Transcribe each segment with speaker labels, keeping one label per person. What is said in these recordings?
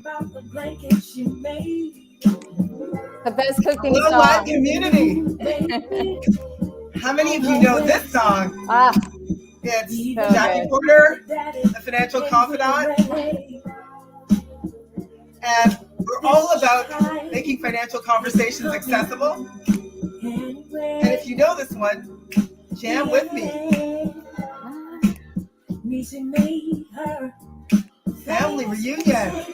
Speaker 1: The best cooking
Speaker 2: Hello, live
Speaker 1: song.
Speaker 2: community. How many of you know this song? It's
Speaker 1: So
Speaker 2: Jackie
Speaker 1: good.
Speaker 2: Porter, the financial confidant. And we're all about making financial conversations accessible. And if you know this one, jam with me. Family reunion. I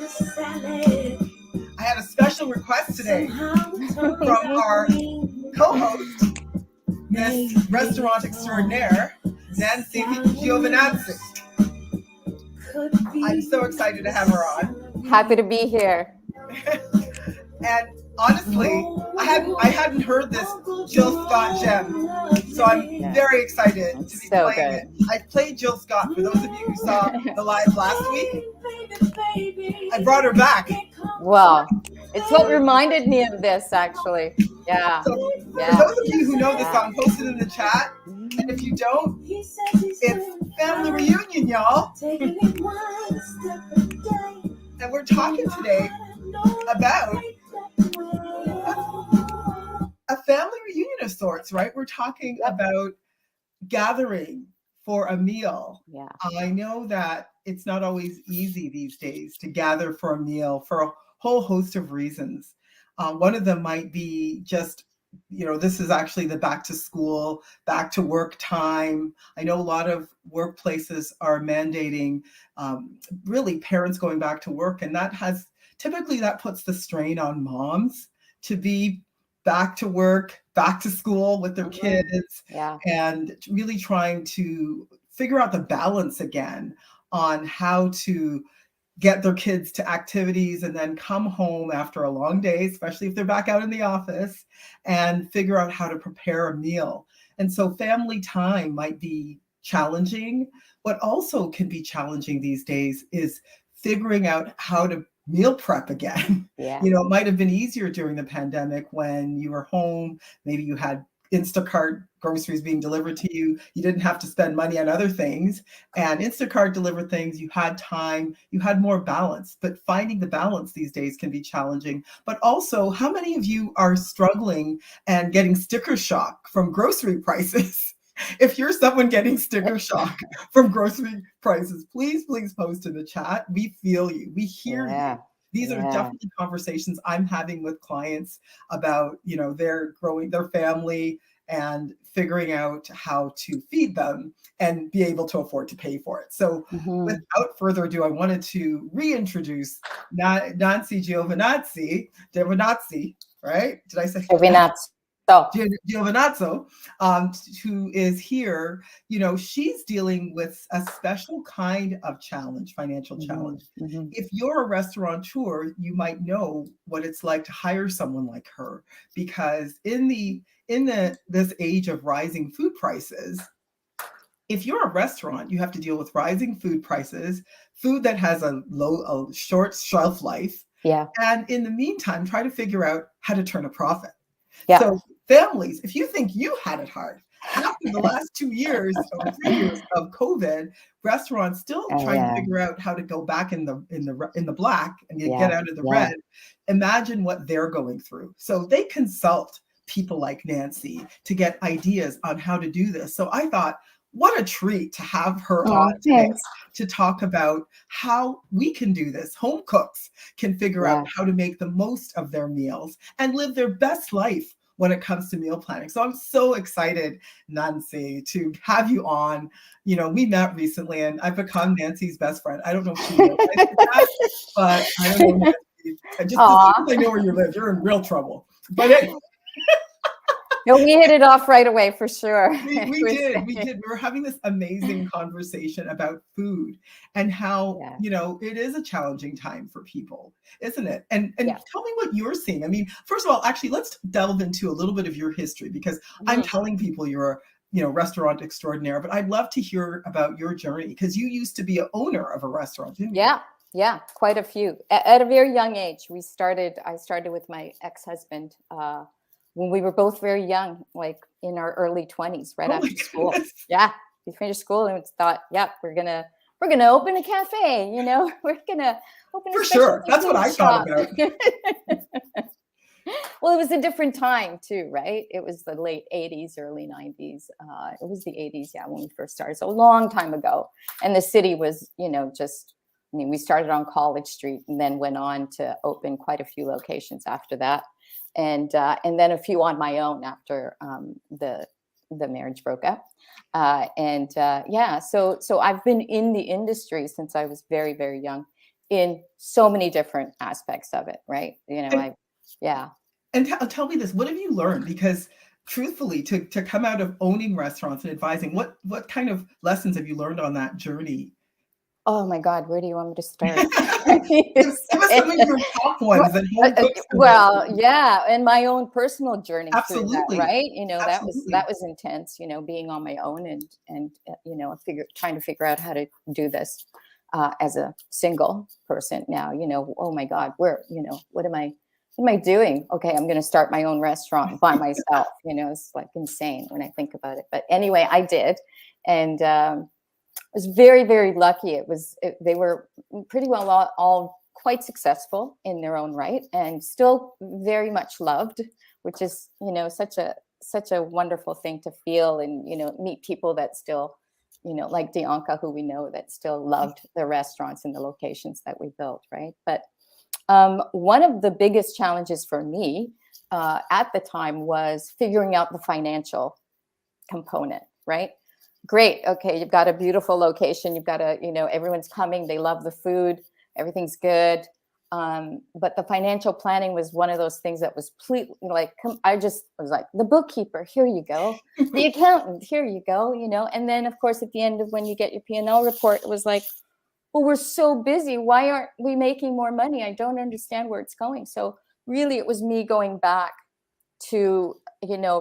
Speaker 2: had a special request today from our co-host, Miss Restaurant Extraordinaire, Nanci Giovinazzo. I'm so excited to have her on.
Speaker 1: Happy to be here.
Speaker 2: And honestly, I hadn't heard this Jill Scott gem, so I'm very excited to be
Speaker 1: So
Speaker 2: playing
Speaker 1: good.
Speaker 2: it. I played Jill Scott for those of you who saw the live last week. I brought her back.
Speaker 1: Well, it's what reminded me of this, actually. Yeah.
Speaker 2: So for those of you who know the song, post it in the chat. And if you don't, it's family reunion, y'all. And we're talking today about a family reunion of sorts, right? We're talking about gathering for a meal.
Speaker 1: Yeah.
Speaker 2: I know that it's not always easy these days to gather for a meal for a whole host of reasons. One of them might be just, this is actually the back to school, back to work time. I know a lot of workplaces are mandating really parents going back to work, and that puts the strain on moms to be back to work, back to school with their kids, and really trying to figure out the balance again on how to get their kids to activities and then come home after a long day, especially if they're back out in the office, and figure out how to prepare a meal. And so family time might be challenging. What also can be challenging these days is figuring out how to meal prep again.
Speaker 1: Yeah.
Speaker 2: It might have been easier during the pandemic when you were home. Maybe you had Instacart groceries being delivered to you. You didn't have to spend money on other things. And Instacart delivered things. You had time. You had more balance. But finding the balance these days can be challenging. But also, how many of you are struggling and getting sticker shock from grocery prices? If you're someone getting sticker shock from grocery prices, please post in the chat. We feel you. We hear you. These are definitely conversations I'm having with clients about, their growing their family and figuring out how to feed them and be able to afford to pay for it. So without further ado, I wanted to reintroduce Nanci Giovinazzo, right? Did I say Giovinazzo, who is here? She's dealing with a special kind of challenge, financial challenge. If you're a restaurateur, you might know what it's like to hire someone like her, because in this age of rising food prices, if you're a restaurant, you have to deal with rising food prices, food that has a short shelf life.
Speaker 1: Yeah.
Speaker 2: And in the meantime, try to figure out how to turn a profit.
Speaker 1: Yeah.
Speaker 2: So families, if you think you had it hard, after the last 2 years or 3 years of COVID, restaurants still trying to figure out how to go back in the black and get out of the red. Imagine what they're going through. So they consult people like Nanci to get ideas on how to do this. So I thought, what a treat to have her on today to talk about how we can do this. Home cooks can figure out how to make the most of their meals and live their best life when it comes to meal planning. So I'm so excited, Nanci, to have you on. We met recently and I've become Nancy's best friend. I don't know if she realizes that, but I don't know, Nanci. Just as soon as I know where you live, you're in real trouble. But anyway.
Speaker 1: No, we hit it off right away for sure.
Speaker 2: We did. We were having this amazing conversation about food and how, it is a challenging time for people, isn't it? And tell me what you're seeing. I mean, first of all, actually, let's delve into a little bit of your history, because I'm telling people you're a restaurant extraordinaire, but I'd love to hear about your journey, because you used to be an owner of a restaurant, didn't you?
Speaker 1: Yeah, quite a few. At a very young age, I started with my ex-husband, when we were both very young, like in our early 20s, right after school. Yeah, we finished school and thought, we're gonna we're going to open a cafe, we're going to open a
Speaker 2: For sure.
Speaker 1: specialty
Speaker 2: That's what
Speaker 1: food
Speaker 2: I thought
Speaker 1: shop.
Speaker 2: about.
Speaker 1: Well, it was a different time too, right? It was the late 80s, early 90s. It was the 80s, yeah, when we first started. So a long time ago. And the city was, we started on College Street and then went on to open quite a few locations after that. And then a few on my own after the marriage broke up. So I've been in the industry since I was very, very young in so many different aspects of it, right? Yeah.
Speaker 2: And tell me this, what have you learned? Because truthfully, to come out of owning restaurants and advising, what kind of lessons have you learned on that journey?
Speaker 1: Oh my God, where do you want me to start?
Speaker 2: Give us some of your top ones that home cooks can
Speaker 1: Well,
Speaker 2: listen.
Speaker 1: yeah, and my own personal journey through that,
Speaker 2: Absolutely.
Speaker 1: right?
Speaker 2: Absolutely.
Speaker 1: That was intense, being on my own and trying to figure out how to do this as a single person now. Oh my God, what am I doing? Okay, I'm going to start my own restaurant by myself. It's like insane when I think about it. But anyway, I did, and was very, very lucky. They were pretty well all quite successful in their own right, and still very much loved, which is such a wonderful thing to feel, and meet people that still like Dianca, who we know that still loved the restaurants and the locations that we built, right? But one of the biggest challenges for me at the time was figuring out the financial component, right? Great. Okay, you've got a beautiful location. You've got everyone's coming. They love the food. Everything's good. But the financial planning was one of those things that was I just was like, the bookkeeper, here you go. The accountant, here you go. And then of course, at the end of when you get your P&L report, it was like, well, we're so busy. Why aren't we making more money? I don't understand where it's going. So really, it was me going back to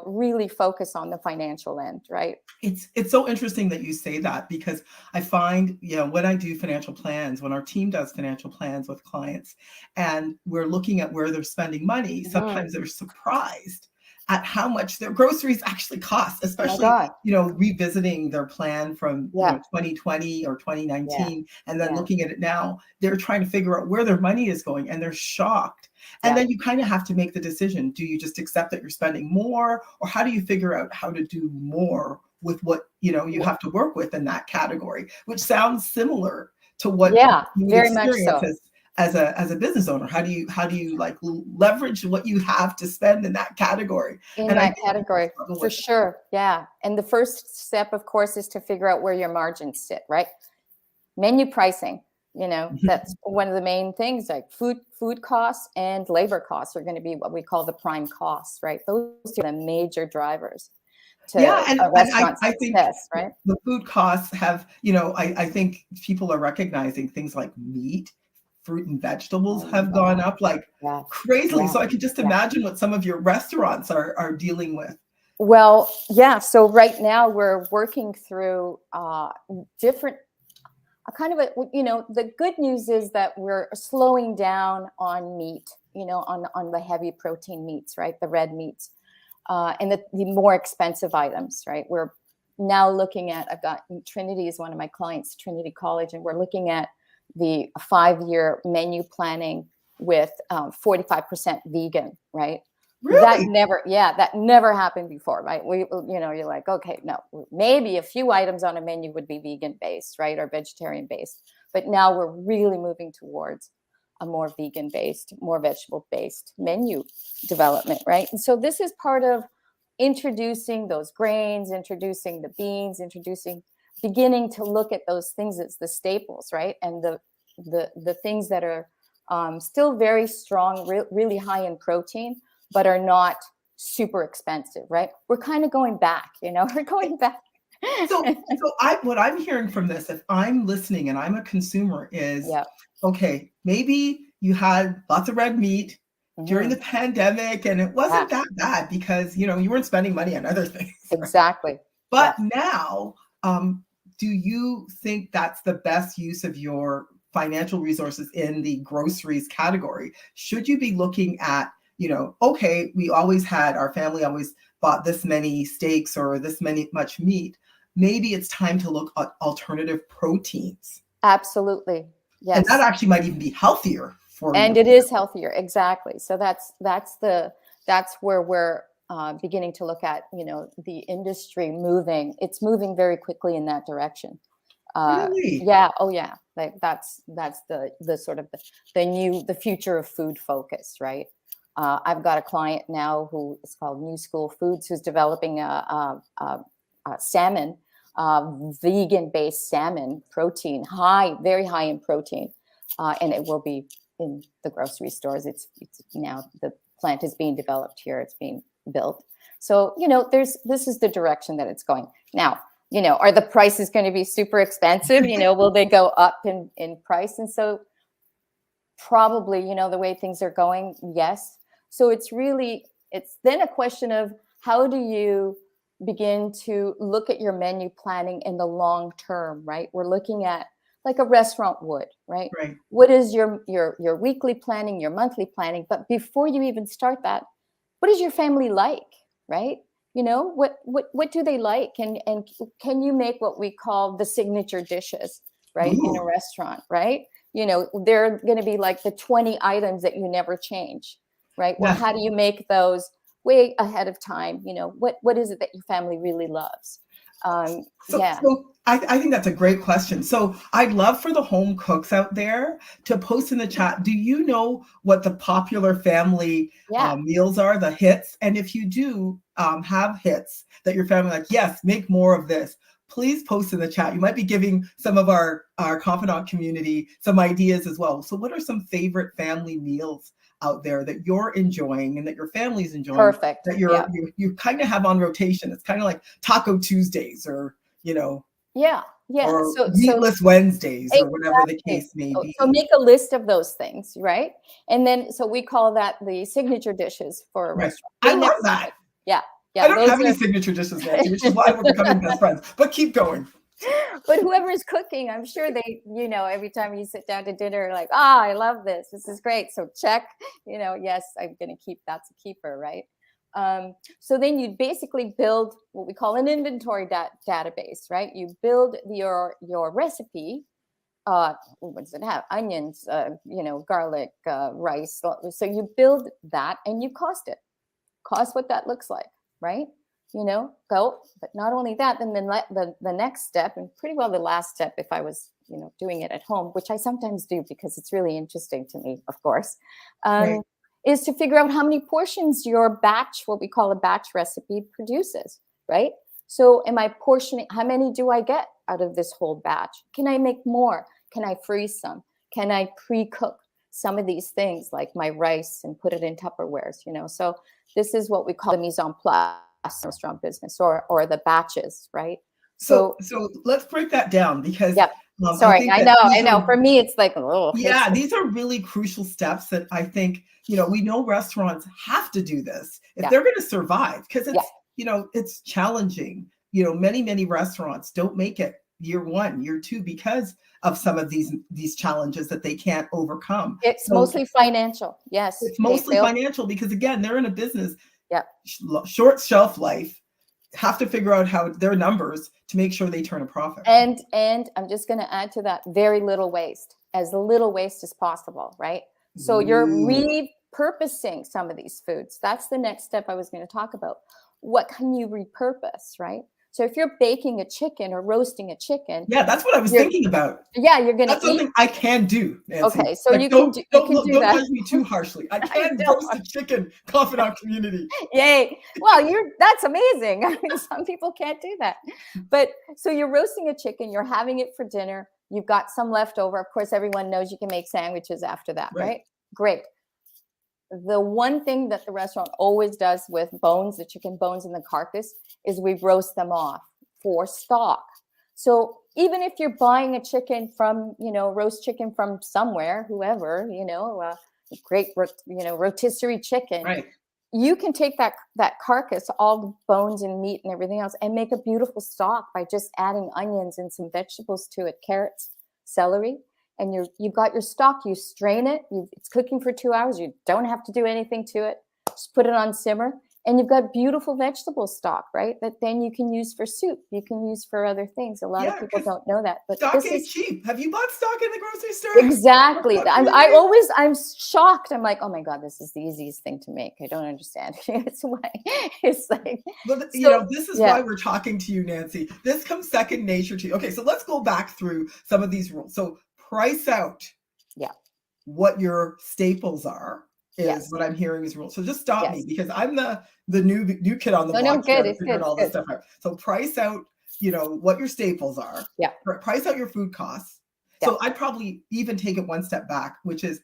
Speaker 1: really focus on the financial end, right?
Speaker 2: It's so interesting that you say that, because I find, when I do financial plans, when our team does financial plans with clients and we're looking at where they're spending money, sometimes they're surprised at how much their groceries actually cost, especially, revisiting their plan from 2020 or 2019 and then looking at it now. They're trying to figure out where their money is going and they're shocked. And then you kind of have to make the decision. Do you just accept that you're spending more, or how do you figure out how to do more with what you have to work with in that category, which sounds similar to what you would
Speaker 1: very much so.
Speaker 2: As a business owner? How do you like leverage what you have to spend in that category?
Speaker 1: For sure. Yeah. And the first step, of course, is to figure out where your margins sit, right? Menu pricing, that's one of the main things. Like food costs and labor costs are going to be what we call the prime costs, right? Those are the major drivers to a restaurant
Speaker 2: I
Speaker 1: success,
Speaker 2: think
Speaker 1: right?
Speaker 2: the food costs have, I think people are recognizing things like meat, fruit and vegetables have gone up like crazily. So I can just imagine what some of your restaurants are dealing with.
Speaker 1: Well, yeah. So right now we're working through different kind of the good news is that we're slowing down on meat, on the heavy protein meats, right? The red meats and the more expensive items, right? We're now looking at, I've got Trinity is one of my clients, Trinity College, and we're looking at the 5-year menu planning with 45% vegan, right?
Speaker 2: Really?
Speaker 1: That never happened before, right? You're like, okay, no, maybe a few items on a menu would be vegan based, right? Or vegetarian based. But now we're really moving towards a more vegan based, more vegetable based menu development, right? And so this is part of introducing those grains, introducing the beans, beginning to look at those things as the staples, right? And the things that are still very strong, really high in protein, but are not super expensive, right? We're kind of going back, we're going back.
Speaker 2: So what I'm hearing from this, if I'm listening and I'm a consumer, is okay, maybe you had lots of red meat during the pandemic and it wasn't that bad because, you weren't spending money on other things.
Speaker 1: Exactly.
Speaker 2: But now, do you think that's the best use of your financial resources in the groceries category? Should you be looking at, okay, our family always bought this many steaks or this much meat. Maybe it's time to look at alternative proteins.
Speaker 1: Absolutely.
Speaker 2: And that
Speaker 1: Yes.
Speaker 2: actually might even be healthier for
Speaker 1: And
Speaker 2: you.
Speaker 1: it is healthier. Exactly. So that's where we're beginning to look at, the industry moving. It's moving very quickly in that direction.
Speaker 2: Really?
Speaker 1: Yeah. Oh yeah. Like that's the sort of the future of food focus, right? I've got a client now who is called New School Foods, who's developing a salmon, vegan-based salmon protein, very high in protein, and it will be in the grocery stores. It's now the plant is being developed here. It's being built. So this is the direction that it's going now. Are the prices going to be super expensive? Will they go up in price? And so probably, the way things are going, yes. So it's then a question of how do you begin to look at your menu planning in the long term, right? We're looking at like a restaurant would, right?
Speaker 2: Right.
Speaker 1: What is your weekly planning, your monthly planning? But before you even start that, what is your family like, right? What do they like? And can you make what we call the signature dishes, right? In a
Speaker 2: Ooh.
Speaker 1: restaurant, right? They're going to be like the 20 items that you never change, right? Well,
Speaker 2: Yes.
Speaker 1: how do you make those way ahead of time? What is it that your family really loves?
Speaker 2: So,
Speaker 1: Yeah,
Speaker 2: so I think that's a great question. So I'd love for the home cooks out there to post in the chat. Do you know what the popular family
Speaker 1: yeah,
Speaker 2: meals are, the hits? And if you do have hits that your family like, yes, make more of this, please post in the chat. You might be giving some of our confidant community some ideas as well. So what are some favorite family meals out there that you're enjoying and that your family's enjoying,
Speaker 1: perfect.
Speaker 2: that
Speaker 1: Yeah,
Speaker 2: you kind of have on rotation? It's kind of like Taco Tuesdays, or
Speaker 1: yeah, yeah.
Speaker 2: or
Speaker 1: So
Speaker 2: Meatless Wednesdays, or whatever the
Speaker 1: exactly.
Speaker 2: case may
Speaker 1: So
Speaker 2: be.
Speaker 1: make a list of those things, right? And then so we call that the signature dishes for a
Speaker 2: Right.
Speaker 1: restaurant.
Speaker 2: I
Speaker 1: They never
Speaker 2: love that.
Speaker 1: change. Yeah,
Speaker 2: I
Speaker 1: yeah.
Speaker 2: don't
Speaker 1: Those
Speaker 2: have any
Speaker 1: are.
Speaker 2: signature dishes, Nanci, which is why we're becoming best friends. But keep going.
Speaker 1: But whoever is cooking, I'm sure they, every time you sit down to dinner, like, I love this. This is great. So check, yes, I'm going to keep. That's a keeper, right? So then you basically build what we call an inventory database, right? You build your recipe. What does it have? Onions, garlic, rice. So you build that and you cost what that looks like, right? Go. But not only that, then the next step, and pretty well the last step, if I was, doing it at home, which I sometimes do because it's really interesting to me, of course,
Speaker 2: Right.
Speaker 1: is to figure out how many portions your batch, what we call a batch recipe, produces, right? So am I portioning? How many do I get out of this whole batch? Can I make more? Can I freeze some? Can I pre-cook some of these things like my rice and put it in Tupperwares? So this is what we call the mise en place restaurant business, or the batches, right?
Speaker 2: So
Speaker 1: So
Speaker 2: so let's break that down, because
Speaker 1: yep.
Speaker 2: I
Speaker 1: Sorry,
Speaker 2: think
Speaker 1: I
Speaker 2: that
Speaker 1: know, I
Speaker 2: these are,
Speaker 1: know. For me, it's like, oh,
Speaker 2: yeah, these are really crucial steps that I think, we know restaurants have to do this if
Speaker 1: yeah,
Speaker 2: they're going to survive, because
Speaker 1: yeah.
Speaker 2: it's challenging. Many restaurants don't make it year one, year two, because of some of these challenges that they can't overcome.
Speaker 1: It's
Speaker 2: So
Speaker 1: mostly financial. Yes,
Speaker 2: it's
Speaker 1: they
Speaker 2: mostly
Speaker 1: fail.
Speaker 2: financial, because again, they're in a business,
Speaker 1: Yeah.
Speaker 2: short shelf life, have to figure out how their numbers to make sure they turn a profit.
Speaker 1: And I'm just going to add to that, very little waste, as little waste as possible, right? So you're
Speaker 2: Ooh.
Speaker 1: repurposing some of these foods. That's the next step I was going to talk about. What can you repurpose, right? So if you're baking a chicken or roasting a chicken,
Speaker 2: Yeah, that's what I was
Speaker 1: you're
Speaker 2: thinking about.
Speaker 1: you're going to
Speaker 2: That's
Speaker 1: eat.
Speaker 2: something I can do, Nanci.
Speaker 1: Okay, so
Speaker 2: Like,
Speaker 1: you can do
Speaker 2: don't
Speaker 1: that.
Speaker 2: judge me too harshly. I
Speaker 1: I
Speaker 2: can roast
Speaker 1: don't.
Speaker 2: a chicken, confidant community.
Speaker 1: Yay. Well, that's amazing. I mean, some people can't do that. But so you're roasting a chicken, you're having it for dinner, you've got some left over. Of course, everyone knows you can make sandwiches after that,
Speaker 2: Right.
Speaker 1: right? Great. The one thing that the restaurant always does with bones, the chicken bones and the carcass, is we roast them off for stock. So even if you're buying a chicken from, roast chicken from somewhere, whoever, great, rotisserie chicken,
Speaker 2: Right.
Speaker 1: you can take that carcass, all the bones and meat and everything else, and make a beautiful stock by just adding onions and some vegetables to it, carrots, celery, and you've got your stock. You strain it. It's cooking for 2 hours. You don't have to do anything to it. Just put it on simmer, And you've got beautiful vegetable stock, right? That then you can use for soup. You can use for other things. A lot of
Speaker 2: Yeah,
Speaker 1: people
Speaker 2: because
Speaker 1: don't know that, but
Speaker 2: stock
Speaker 1: this
Speaker 2: ain't
Speaker 1: is
Speaker 2: cheap. Have you bought stock in the grocery store?
Speaker 1: exactly.
Speaker 2: Really?
Speaker 1: I'm shocked. I'm like, oh my God, this is the easiest thing to make. I don't understand. It's why it's like,
Speaker 2: Well,
Speaker 1: so
Speaker 2: this is
Speaker 1: yeah,
Speaker 2: why we're talking to you, Nancy. This comes second nature to you. Okay, so let's go back through some of these rules. So price out
Speaker 1: yeah,
Speaker 2: what your staples are is
Speaker 1: yes,
Speaker 2: what I'm hearing is rules. So just stop me
Speaker 1: yes.
Speaker 2: because I'm the new kid on the
Speaker 1: No, no,
Speaker 2: block here
Speaker 1: good.
Speaker 2: to
Speaker 1: It's
Speaker 2: figuring
Speaker 1: good. It's
Speaker 2: all this
Speaker 1: good.
Speaker 2: stuff out. So price out, what your staples are.
Speaker 1: Yeah,
Speaker 2: Price out your food costs.
Speaker 1: yeah.
Speaker 2: So I'd probably even take it one step back, which is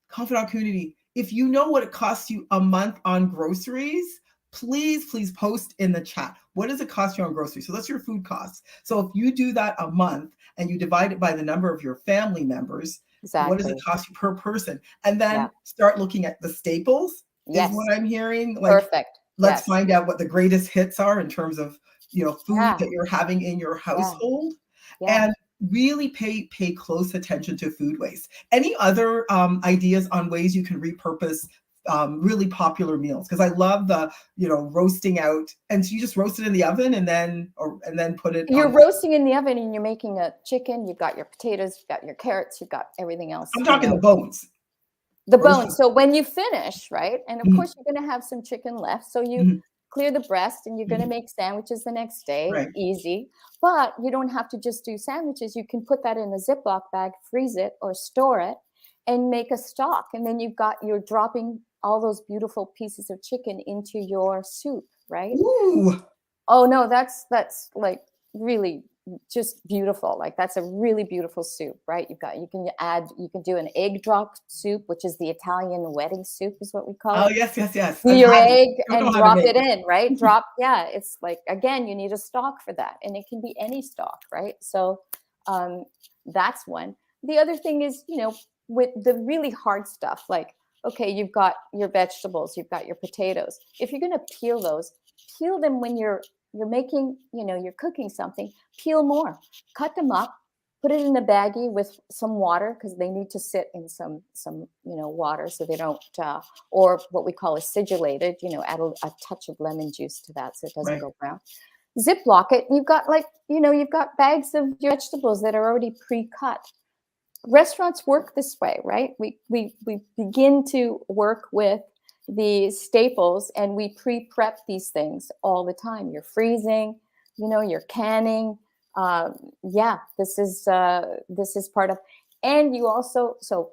Speaker 2: confidant community. If you know what it costs you a month on groceries, please post in the chat. What does it cost you on groceries? So that's your food costs. So if you do that a month and you divide it by the number of your family members, what does it
Speaker 1: Exactly.
Speaker 2: cost you per person? And
Speaker 1: Yeah.
Speaker 2: then start looking at the staples is
Speaker 1: Yes.
Speaker 2: what I'm hearing. Like,
Speaker 1: Perfect.
Speaker 2: let's
Speaker 1: Yes.
Speaker 2: find out what the greatest hits are in terms of, food
Speaker 1: Yeah.
Speaker 2: that you're having in your
Speaker 1: Yeah.
Speaker 2: household.
Speaker 1: Yeah.
Speaker 2: And really pay close attention to food waste. Any other ideas on ways you can repurpose really popular meals? Because I love the roasting out, and so you just roast it in the oven and then put it
Speaker 1: You're
Speaker 2: on.
Speaker 1: roasting in the oven and you're making a chicken. You've got your potatoes, you've got your carrots, you've got everything else,
Speaker 2: I'm talking the bones.
Speaker 1: the
Speaker 2: Roasted.
Speaker 1: bones. So when you finish, right? And of
Speaker 2: Mhm,
Speaker 1: course, you're going to have some chicken left. So you
Speaker 2: mhm,
Speaker 1: clear the breast and you're going to
Speaker 2: mhm.
Speaker 1: make sandwiches the next day.
Speaker 2: Right.
Speaker 1: Easy. But you don't have to just do sandwiches. You can put that in a Ziploc bag, freeze it, or store it and make a stock. And then you're dropping all those beautiful pieces of chicken into your soup, right?
Speaker 2: Ooh.
Speaker 1: Oh no, that's like really just beautiful. Like that's a really beautiful soup, right? You can do an egg drop soup, which is the Italian wedding soup, is what we call
Speaker 2: Oh
Speaker 1: it.
Speaker 2: yes, yes, yes.
Speaker 1: Do
Speaker 2: I've
Speaker 1: your
Speaker 2: had it.
Speaker 1: egg
Speaker 2: Don't know
Speaker 1: and
Speaker 2: how to
Speaker 1: drop
Speaker 2: make
Speaker 1: it
Speaker 2: it.
Speaker 1: in, right? Yeah, it's like again, you need a stock for that, and it can be any stock, right? So um, that's one. The other thing is, with the really hard stuff, like okay, you've got your vegetables, you've got your potatoes. If you're going to peel those, peel them when you're making, you're cooking something. Peel more, cut them up, put it in a baggie with some water because they need to sit in some water so they don't or what we call acidulated, add a touch of lemon juice to that so it doesn't
Speaker 2: Right.
Speaker 1: go brown. Ziploc it. You've got you've got bags of your vegetables that are already pre-cut. Restaurants work this way, right? We begin to work with the staples and we pre-prep these things all the time. You're freezing, you're canning. Yeah, this is part of, and you also, so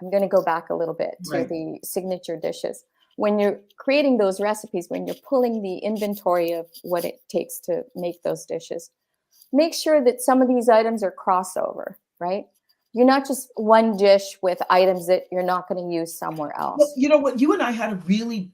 Speaker 1: I'm going to go back a little bit to
Speaker 2: Right.
Speaker 1: the signature dishes. When you're creating those recipes, when you're pulling the inventory of what it takes to make those dishes, make sure that some of these items are crossover, right? You're not just one dish with items that you're not going to use somewhere
Speaker 2: Well,
Speaker 1: else.
Speaker 2: you know what? You and I had a really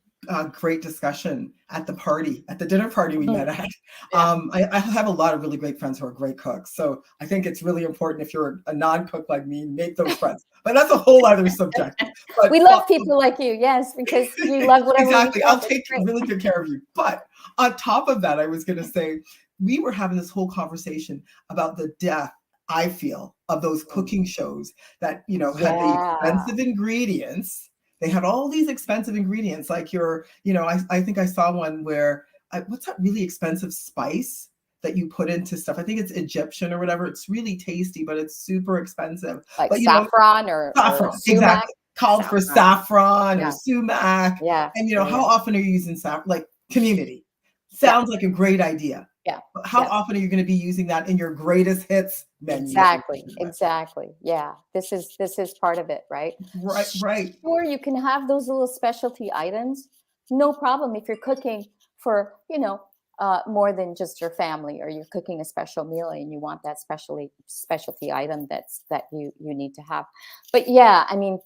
Speaker 2: great discussion at the dinner party we
Speaker 1: Mhm.
Speaker 2: met at.
Speaker 1: Yeah.
Speaker 2: I have a lot of really great friends who are great cooks. So I think it's really important if you're a non-cook like me, make those friends. But that's a whole other subject. But
Speaker 1: We love people like you, yes, because we love whatever we
Speaker 2: exactly,
Speaker 1: cook.
Speaker 2: I'll
Speaker 1: It's
Speaker 2: take
Speaker 1: great.
Speaker 2: really good care of you. But on top of that, I was going to say, we were having this whole conversation about the death, I feel, of those cooking shows that, had the
Speaker 1: Yeah.
Speaker 2: expensive ingredients. They had all these expensive ingredients, like I think I saw one where, what's that really expensive spice that you put into stuff? I think it's Egyptian or whatever. It's really tasty, but it's super expensive.
Speaker 1: Like
Speaker 2: But
Speaker 1: saffron or
Speaker 2: saffron,
Speaker 1: sumac.
Speaker 2: exactly. Called for
Speaker 1: Saffron.
Speaker 2: saffron or
Speaker 1: Yeah.
Speaker 2: sumac.
Speaker 1: Yeah.
Speaker 2: And
Speaker 1: Yeah.
Speaker 2: how
Speaker 1: Yeah.
Speaker 2: often are you using saffron? Like community.
Speaker 1: Yeah.
Speaker 2: Sounds like a great idea.
Speaker 1: Yeah.
Speaker 2: But how
Speaker 1: Yes.
Speaker 2: often are you going to be using that in your greatest hits menu, as we put
Speaker 1: Exactly.
Speaker 2: it with?
Speaker 1: Exactly. Yeah. This is part of it, right?
Speaker 2: Right, right.
Speaker 1: Sure, you can have those little specialty items. No problem if you're cooking for, more than just your family, or you're cooking a special meal and you want that specialty item that you need to have. But yeah, I mean,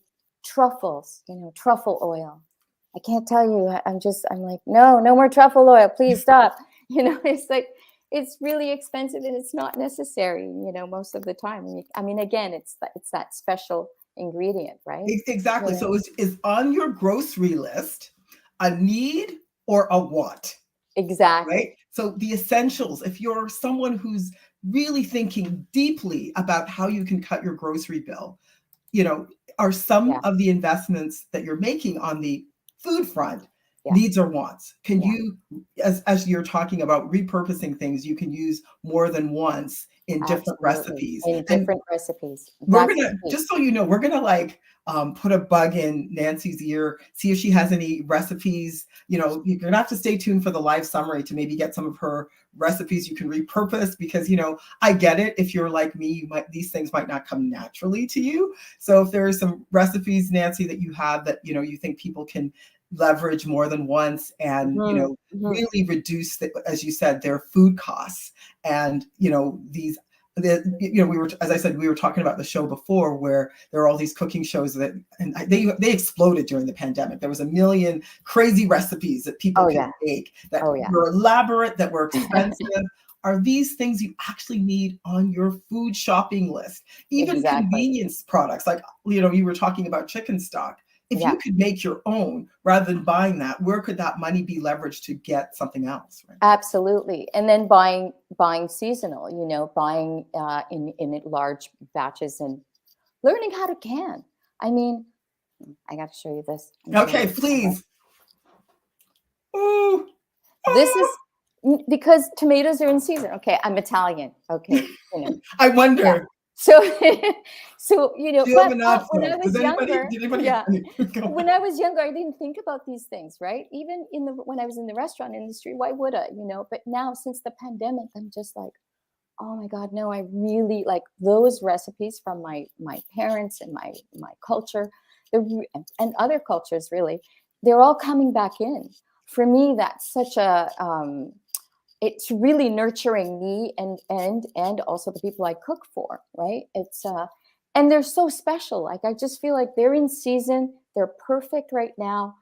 Speaker 1: truffles, truffle oil. I can't tell you. I'm like, no, no more truffle oil. Please stop. It's like, it's really expensive and it's not necessary, most of the time. I mean, again, it's that special ingredient, right?
Speaker 2: Exactly.
Speaker 1: Yeah,
Speaker 2: So is on your grocery list a need or a want?
Speaker 1: exactly.
Speaker 2: Right? So the essentials, if you're someone who's really thinking deeply about how you can cut your grocery bill, you know, are some
Speaker 1: Yeah,
Speaker 2: of the investments that you're making on the food front needs or wants. Can
Speaker 1: Yeah.
Speaker 2: you, as you're talking about repurposing things, you can use more than once in different
Speaker 1: Absolutely.
Speaker 2: recipes.
Speaker 1: In
Speaker 2: And
Speaker 1: different recipes.
Speaker 2: we're
Speaker 1: That's the
Speaker 2: gonna,
Speaker 1: key.
Speaker 2: just so you know, we're gonna like put a bug in Nancy's ear, see if she has any recipes. You know, you're gonna have to stay tuned for the live summary to maybe get some of her recipes you can repurpose, because, you know, I get it. If you're like me, these things might not come naturally to you. So if there are some recipes, Nancy, that you have that, you know, you think people can leverage more than once, and, you know, really reduce as you said, their food costs. And, you know, you know, we were, as I said, we were talking about the show before, where there are all these cooking shows that, and they exploded during the pandemic. There was a million crazy recipes that people
Speaker 1: Oh,
Speaker 2: could
Speaker 1: yeah.
Speaker 2: make that
Speaker 1: Oh, yeah.
Speaker 2: were elaborate, that were expensive. Are these things you actually need on your food shopping list? Even
Speaker 1: Exactly.
Speaker 2: convenience products, like, you know, you were talking about chicken stock. If
Speaker 1: Yeah.
Speaker 2: you could make your own rather than buying that, where could that money be leveraged to get something else? Right?
Speaker 1: Absolutely. And then buying seasonal, you know, buying in large batches and learning how to can. I mean, I got to show you this.
Speaker 2: Okay, please. Ooh,
Speaker 1: This
Speaker 2: ah,
Speaker 1: is because tomatoes are in season. Okay, I'm Italian. Okay, you know.
Speaker 2: I
Speaker 1: Yeah.
Speaker 2: wonder.
Speaker 1: So, so you know, but when I
Speaker 2: Giovinazzo.
Speaker 1: was younger,
Speaker 2: Did anybody?
Speaker 1: yeah,
Speaker 2: Go
Speaker 1: when I was younger, I didn't think about these things, right? Even when I was in the restaurant industry, why would I? You know, but now since the pandemic, I'm just like, oh my God, no, I really like those recipes from my parents and my culture, and other cultures really, they're all coming back in. For me, that's such a it's really nurturing me and also the people I cook for, right? It's and they're so special. Like I just feel like they're in season, they're perfect right now.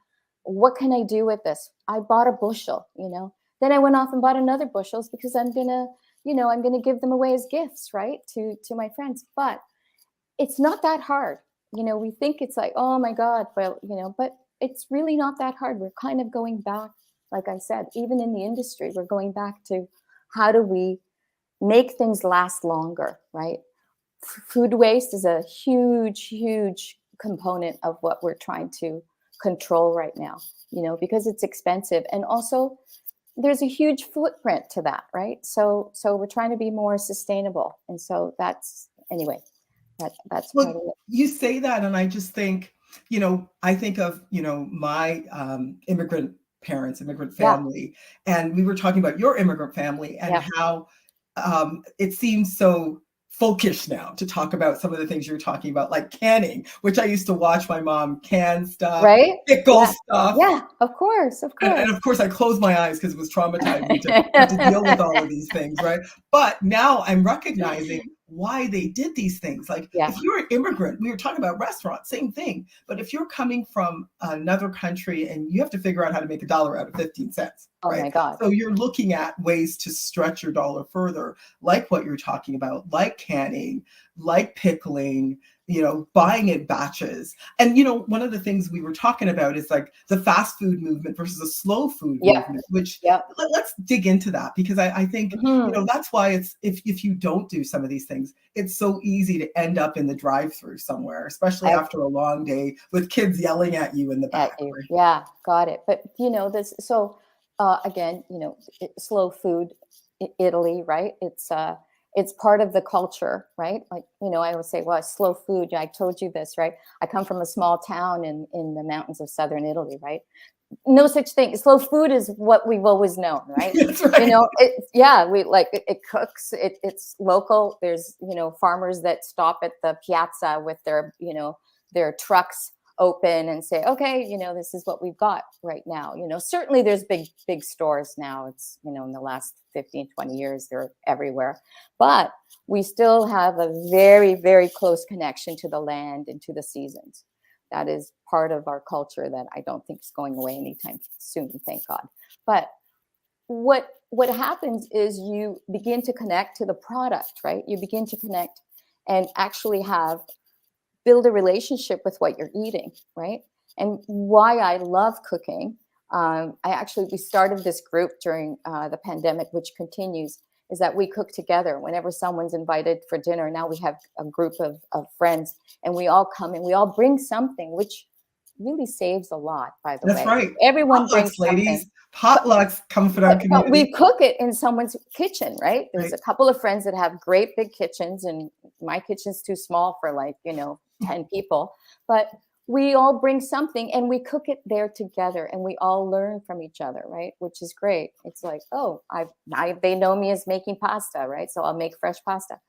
Speaker 1: What can I do with this? I bought a bushel, you know. Then I went off and bought another bushels because I'm gonna, you know, I'm gonna give them away as gifts, right? To my friends. But it's not that hard. You know, we think it's like, oh my God, well, you know, but it's really not that hard. We're kind of going back, like I said, even in the industry, we're going back to how do we make things last longer, right? Food waste is a huge, huge component of what we're trying to control right now, you know, because it's expensive. And also there's a huge footprint to that, right? So we're trying to be more sustainable. And so that's anyway, that's part
Speaker 2: Well,
Speaker 1: of it.
Speaker 2: you say that, and I just think, you know, I think of, you know, my immigrant parents, immigrant
Speaker 1: Yeah,
Speaker 2: family, and we were talking about your immigrant family and
Speaker 1: yeah,
Speaker 2: how it seems so folkish now to talk about some of the things you're talking about, like canning, which I used to watch my mom can stuff,
Speaker 1: right?
Speaker 2: pickle
Speaker 1: Yeah,
Speaker 2: stuff.
Speaker 1: yeah, of course, of
Speaker 2: And
Speaker 1: course.
Speaker 2: of course, I closed my eyes because it was traumatizing to have to deal with all of these things, right? But now I'm recognizing why they did these things. Like,
Speaker 1: Yeah.
Speaker 2: if you're an immigrant, we were talking about restaurants, same thing. But if you're coming from another country and you have to figure out how to make a dollar out of 15 cents,
Speaker 1: Oh
Speaker 2: right?
Speaker 1: my God.
Speaker 2: So you're looking at ways to stretch your dollar further, like what you're talking about, like canning, like pickling, you know, buying in batches. And, you know, one of the things we were talking about is like the fast food movement versus the slow food
Speaker 1: Yep,
Speaker 2: movement, which
Speaker 1: yep.
Speaker 2: let's dig into that, because I think, you know,
Speaker 1: Mhm.
Speaker 2: that's why it's, if you don't do some of these things, it's so easy to end up in the drive-through somewhere, especially
Speaker 1: Ev
Speaker 2: after a long day with kids yelling at you in the
Speaker 1: At
Speaker 2: back,
Speaker 1: you.
Speaker 2: right?
Speaker 1: Yeah, got it. But, you know, this so, again, you know, slow food, Italy, right? It's part of the culture, right? Like, you know, I always say, well, slow food. Yeah, I told you this, right? I come from a small town in the mountains of southern Italy, right? No such thing. Slow food is what we've always known, right?
Speaker 2: That's
Speaker 1: You
Speaker 2: right.
Speaker 1: know, yeah, we like it cooks. It's local. There's, you know, farmers that stop at the piazza with their, you know, their trucks open and say, okay, you know, this is what we've got right now. You know, certainly there's big stores now. It's, you know, in the last 15, 20 years, they're everywhere. But we still have a very close connection to the land and to the seasons. That is part of our culture that I don't think is going away anytime soon, thank God. But what happens is you begin to connect to the product, right? You begin to connect and actually have build a relationship with what you're eating, right? And why I love cooking. We started this group during the pandemic, which continues, is that we cook together whenever someone's invited for dinner. Now we have a group of friends, and we all come and we all bring something, which really saves a lot, by the
Speaker 2: That's
Speaker 1: way.
Speaker 2: right.
Speaker 1: Everyone
Speaker 2: Potlucks,
Speaker 1: brings something.
Speaker 2: ladies. Potlucks come from our
Speaker 1: But we
Speaker 2: community,
Speaker 1: cook it in someone's kitchen, right? There's
Speaker 2: right?
Speaker 1: a couple of friends that have great big kitchens, and my kitchen's too small for, like, 10 people. But we all bring something and we cook it there together, and we all learn from each other, right? Which is great. It's like, oh, they know me as making pasta, right? So I'll make fresh pasta.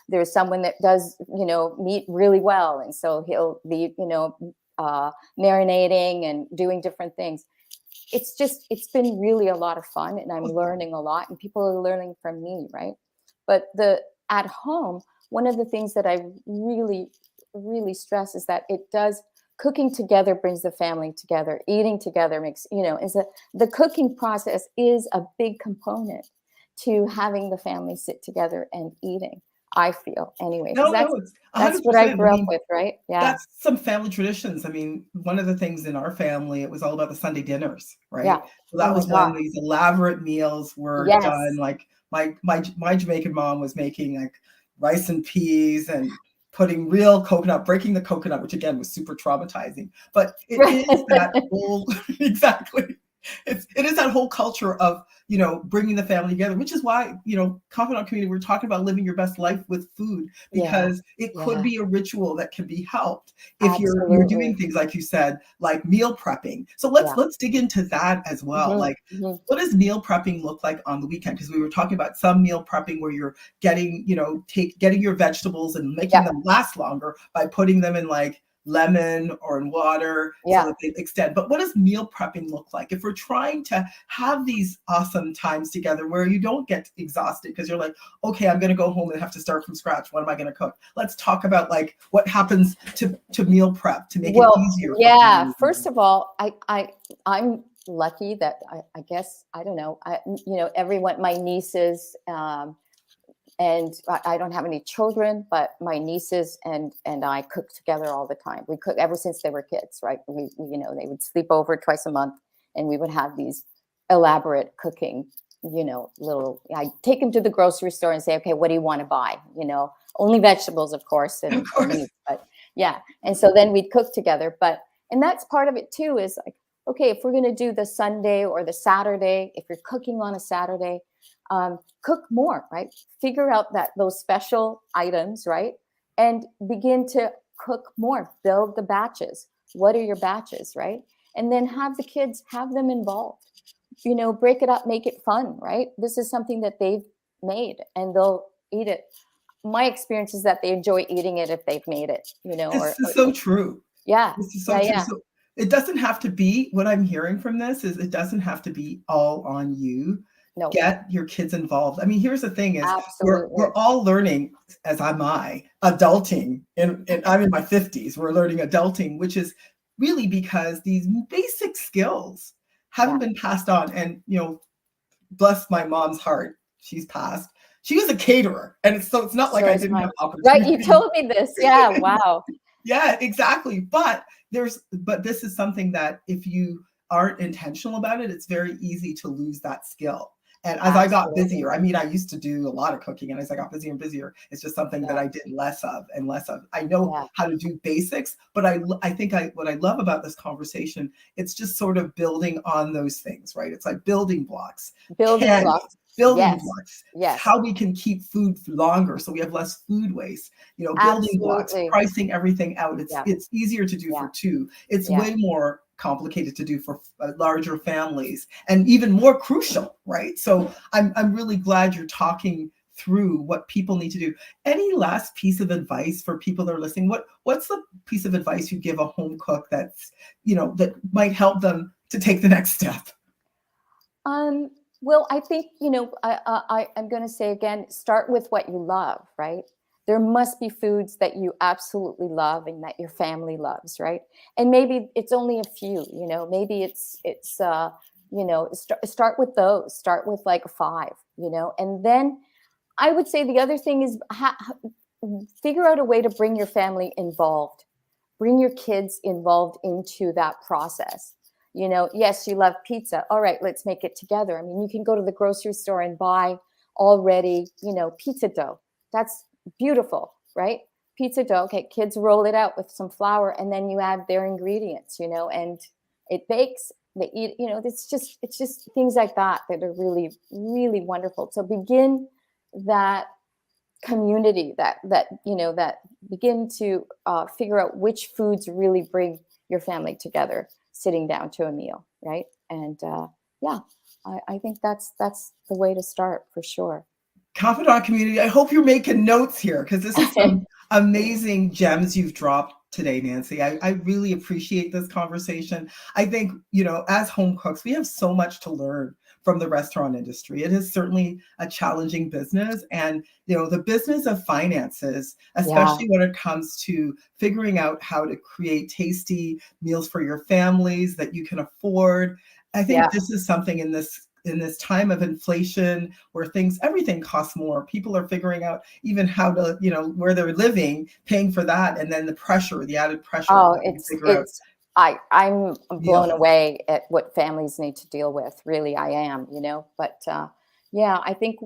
Speaker 1: There's someone that does, meat really well, and so he'll be, marinating and doing different things. It's been really a lot of fun, and I'm learning a lot, and people are learning from me, right? But the at home, one of the things that I really, really stress is that it does cooking together brings the family together. Eating together makes, is the cooking process is a big component to having the family sit together and eating. I feel anyway, because
Speaker 2: No,
Speaker 1: that's
Speaker 2: no, it's
Speaker 1: that's what I
Speaker 2: 100%. I
Speaker 1: grew up
Speaker 2: mean,
Speaker 1: with, right? Yeah,
Speaker 2: that's some family traditions. I mean, one of the things in our family, it was all about the Sunday dinners,
Speaker 1: yeah.
Speaker 2: right? So
Speaker 1: Oh
Speaker 2: that
Speaker 1: my
Speaker 2: was when
Speaker 1: God.
Speaker 2: these elaborate meals were done.
Speaker 1: Yes.
Speaker 2: Like my Jamaican mom was making like rice and peas and putting real coconut, breaking the coconut, which again was super traumatizing. But it is that whole exactly. It is that whole culture of bringing the family together, which is why confidant community, we're talking about living your best life with food,
Speaker 1: Yeah.
Speaker 2: because it could
Speaker 1: Yeah.
Speaker 2: be a ritual that can be helped if you're
Speaker 1: Absolutely.
Speaker 2: doing things like you said, like meal prepping. So
Speaker 1: Yeah.
Speaker 2: let's dig into that as well.
Speaker 1: Mhm,
Speaker 2: Like,
Speaker 1: mhm.
Speaker 2: what does meal prepping look like on the weekend? Because we were talking about some meal prepping where you're getting getting your vegetables and making
Speaker 1: Yeah.
Speaker 2: them last longer by putting them in like lemon or in water so
Speaker 1: Yeah.
Speaker 2: that they extend. But what does meal prepping look like if we're trying to have these awesome times together where you don't get exhausted because you're like, okay, I'm going to go home and have to start from scratch. What am I going to cook? Let's talk about like what happens to meal prep to make it
Speaker 1: Well,
Speaker 2: easier for
Speaker 1: yeah.
Speaker 2: families.
Speaker 1: First of all, I'm lucky that I guess I don't know. Everyone, my nieces, and I don't have any children, but my nieces and I cook together all the time. We cook ever since they were kids, right? They would sleep over twice a month, and we would have these elaborate cooking. Little. I take them to the grocery store and say, okay, what do you want to buy? Only vegetables, of course,
Speaker 2: Of
Speaker 1: and
Speaker 2: course.
Speaker 1: meat. But yeah, and so then we'd cook together. And that's part of it too. Is like, okay, if we're going to do the Sunday or the Saturday, if you're cooking on a Saturday, cook more, right? Figure out those special items, right? And begin to cook more, build the batches. What are your batches, right? And then have the kids, have them involved, break it up, make it fun, right? This is something that they've made and they'll eat it. My experience is that they enjoy eating it if they've made it,
Speaker 2: This
Speaker 1: or
Speaker 2: is so true.
Speaker 1: yeah,
Speaker 2: This is so
Speaker 1: yeah,
Speaker 2: true.
Speaker 1: yeah.
Speaker 2: So it doesn't have to be, what I'm hearing from this is it doesn't have to be all on you.
Speaker 1: No,
Speaker 2: Get your kids involved. I mean, here's the thing is we're
Speaker 1: absolutely.
Speaker 2: all learning, as am I, adulting, and I'm in my 50s. We're learning adulting, which is really because these basic skills haven't
Speaker 1: Yeah.
Speaker 2: been passed on. And bless my mom's heart, she's passed. She was a caterer, and it's not like
Speaker 1: So
Speaker 2: I
Speaker 1: is
Speaker 2: didn't have
Speaker 1: mine. Right. You
Speaker 2: opportunities.
Speaker 1: told me this. Yeah. Wow.
Speaker 2: Yeah, exactly. But this is something that if you aren't intentional about it, it's very easy to lose that skill. And as I got
Speaker 1: Absolutely.
Speaker 2: busier, I mean, I used to do a lot of cooking, and as I got busier and busier, it's just something that
Speaker 1: Yeah.
Speaker 2: I did less of and less of. I know
Speaker 1: Yeah.
Speaker 2: how to do basics, but I think what I love about this conversation, it's just sort of building on those things, right? It's like building blocks,
Speaker 1: Building
Speaker 2: canning,
Speaker 1: blocks.
Speaker 2: building
Speaker 1: Yes.
Speaker 2: blocks,
Speaker 1: Yes.
Speaker 2: how we can keep food longer so we have less food waste, building blocks,
Speaker 1: Absolutely.
Speaker 2: pricing everything out. It's
Speaker 1: Yeah.
Speaker 2: it's easier to do
Speaker 1: Yeah.
Speaker 2: for two. It's
Speaker 1: Yeah.
Speaker 2: way more complicated to do for larger families, and even more crucial, right? So I'm really glad you're talking through what people need to do. Any last piece of advice for people that are listening? What's the piece of advice you give a home cook that's that might help them to take the next step?
Speaker 1: Um, well, I think, I'm going to say again, start with what you love, right? There must be foods that you absolutely love and that your family loves, right? And maybe it's only a few, maybe start with those, start with like five, and then I would say the other thing is figure out a way to bring your family involved, bring your kids involved into that process. Yes, you love pizza. All right, let's make it together. I mean, you can go to the grocery store and buy already, pizza dough. That's beautiful, right? pizza dough. Okay, kids roll it out with some flour, and then you add their ingredients, and it bakes. They eat, it's just things like that that are really, really wonderful. So begin that community, that begin to figure out which foods really bring your family together, sitting down to a meal, right? And yeah, I think that's the way to start for sure.
Speaker 2: Confidant community, I hope you're making notes here, because this is some amazing gems you've dropped today, Nanci. I really appreciate this conversation. I think, as home cooks, we have so much to learn from the restaurant industry. It is certainly a challenging business. And, the business of finances, especially when it comes to figuring out how to create tasty meals for your families that you can afford. I think this is something in this time of inflation where everything costs more. People are figuring out even how to, where they're living, paying for that. And then the added pressure.
Speaker 1: Oh, I'm blown away at what families need to deal with. Really, I am, but I think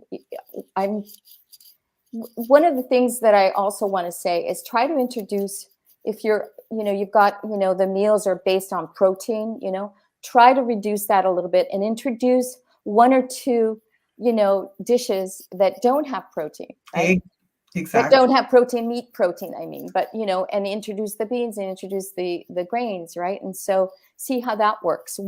Speaker 1: one of the things that I also want to say is try to introduce, if you've got, the meals are based on protein, try to reduce that a little bit and introduce one or two, dishes that don't have protein, right?
Speaker 2: Exactly.
Speaker 1: That don't have protein, meat protein, I mean, but, and introduce the beans and introduce the grains, right? And so see how that works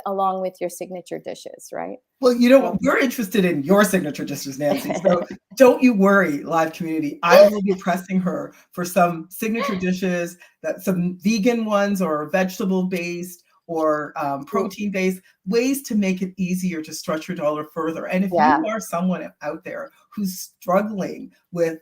Speaker 1: along with your signature dishes, right?
Speaker 2: Well, we're interested in your signature dishes, Nanci. So don't you worry, live community. I will be pressing her for some signature dishes, some vegan ones or vegetable-based or protein-based, ways to make it easier to stretch your dollar further. And if you are someone out there who's struggling with,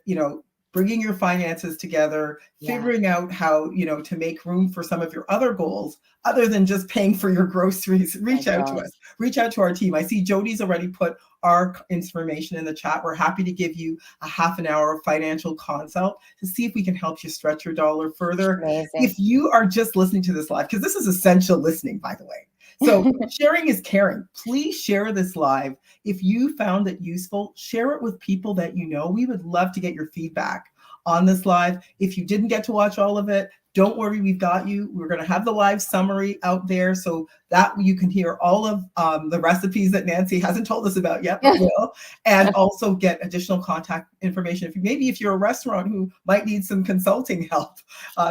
Speaker 2: bringing your finances together, figuring out how, to make room for some of your other goals, other than just paying for your groceries, reach out to us, reach out to our team. I see Jody's already put our information in the chat. We're happy to give you a half an hour financial consult to see if we can help you stretch your dollar further.
Speaker 1: Amazing.
Speaker 2: If you are just listening to this live, because this is essential listening, by the way. So sharing is caring. Please share this live. If you found it useful, share it with people that you know. We would love to get your feedback on this live. If you didn't get to watch all of it, don't worry, we've got you. We're going to have the live summary out there so that you can hear all of the recipes that Nanci hasn't told us about yet, but will, and also get additional contact information. If you're a restaurant who might need some consulting help,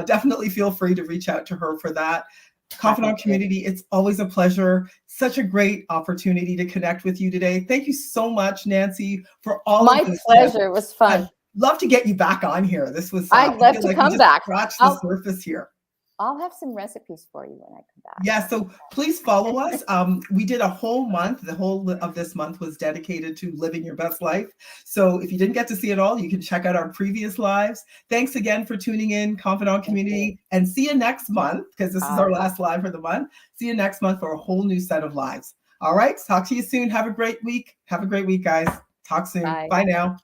Speaker 2: definitely feel free to reach out to her for that. Confidant community, it's always a pleasure. Such a great opportunity to connect with you today. Thank you so much, Nanci, for all of this.
Speaker 1: My pleasure. It was fun.
Speaker 2: I'd love to get you back on here. This was
Speaker 1: I'd love to come back.
Speaker 2: Scratch the surface here.
Speaker 1: I'll have some recipes for you when I come back.
Speaker 2: Yeah, so please follow us. We did a whole month. The whole of this month was dedicated to living your best life. So if you didn't get to see it all, you can check out our previous lives. Thanks again for tuning in, Confidant community, and see you next month, because this is our last live for the month. See you next month for a whole new set of lives. All right, talk to you soon. Have a great week. Have a great week, guys. Talk soon. Bye now.